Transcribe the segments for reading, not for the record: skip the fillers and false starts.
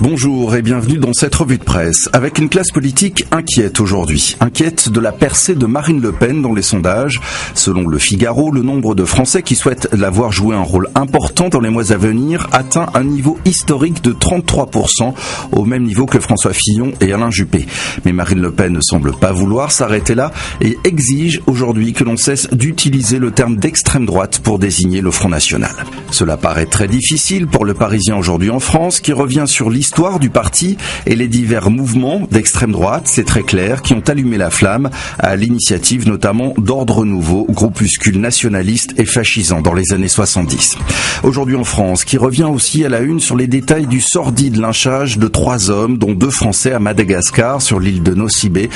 Bonjour et bienvenue dans cette revue de presse, avec une classe politique inquiète aujourd'hui. Inquiète de la percée de Marine Le Pen dans les sondages. Selon Le Figaro, le nombre de Français qui souhaitent la voir jouer un rôle important dans les mois à venir atteint un niveau historique de 33%, au même niveau que François Fillon et Alain Juppé. Mais Marine Le Pen ne semble pas vouloir s'arrêter là et exige aujourd'hui que l'on cesse d'utiliser le terme d'extrême droite pour désigner le Front National. Cela paraît très difficile pour le Parisien aujourd'hui en France, qui revient sur l'histoire du parti et les divers mouvements d'extrême droite, c'est très clair, qui ont allumé la flamme, à l'initiative notamment d'Ordre Nouveau, groupuscule nationaliste et fascisant dans les années 70. Aujourd'hui en France, qui revient aussi à la une sur les détails du sordide lynchage de 3 hommes, dont 2 Français à Madagascar, sur l'île de Nosy-Bé.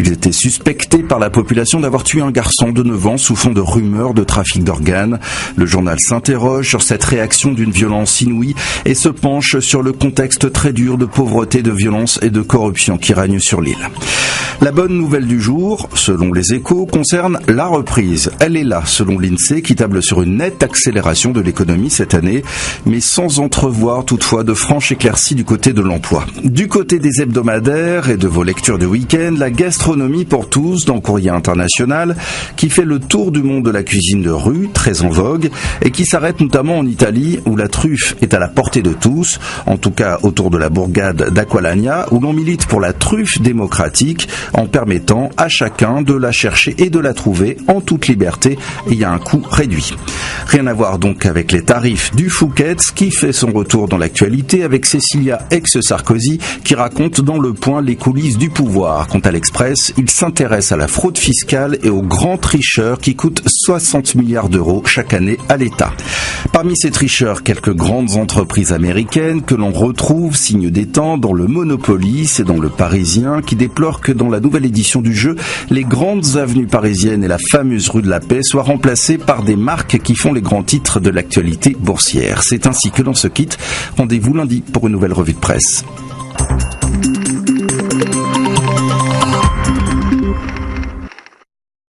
Ils étaient suspectés par la population d'avoir tué un garçon de 9 ans sous fond de rumeurs de trafic d'organes. Le journal s'interroge sur cette réaction d'une violence inouïe et se penche sur le contexte très dur de pauvreté, de violence et de corruption qui règne sur l'île. La bonne nouvelle du jour, selon les Échos, concerne la reprise. Elle est là, selon l'INSEE, qui table sur une nette accélération de l'économie cette année, mais sans entrevoir toutefois de franches éclaircies du côté de l'emploi. Du côté des hebdomadaires et de vos lectures de week-end, la gastronomie pour tous dans Courrier International, qui fait le tour du monde de la cuisine de rue, très en vogue, et qui s'arrête notamment en Italie, où la truffe est à la portée de tous, en tout cas autour de la bourgade d'Aqualagna, où l'on milite pour la truffe démocratique, en permettant à chacun de la chercher et de la trouver en toute liberté et à un coût réduit. Rien à voir donc avec les tarifs du Fouquet's, qui fait son retour dans l'actualité avec Cécilia ex-Sarkozy, qui raconte dans Le Point les coulisses du pouvoir. Quant à l'Express, il s'intéresse à la fraude fiscale et aux grands tricheurs qui coûtent 60 milliards d'euros chaque année à l'État. Parmi ces tricheurs, quelques grandes entreprises américaines que l'on retrouve, signe des temps, dans le Monopoly et dans le Parisien, qui déplorent que dans la nouvelle édition du jeu, les grandes avenues parisiennes et la fameuse rue de la Paix soient remplacées par des marques qui font les grands titres de l'actualité boursière. C'est ainsi que l'on se quitte. Rendez-vous lundi pour une nouvelle revue de presse.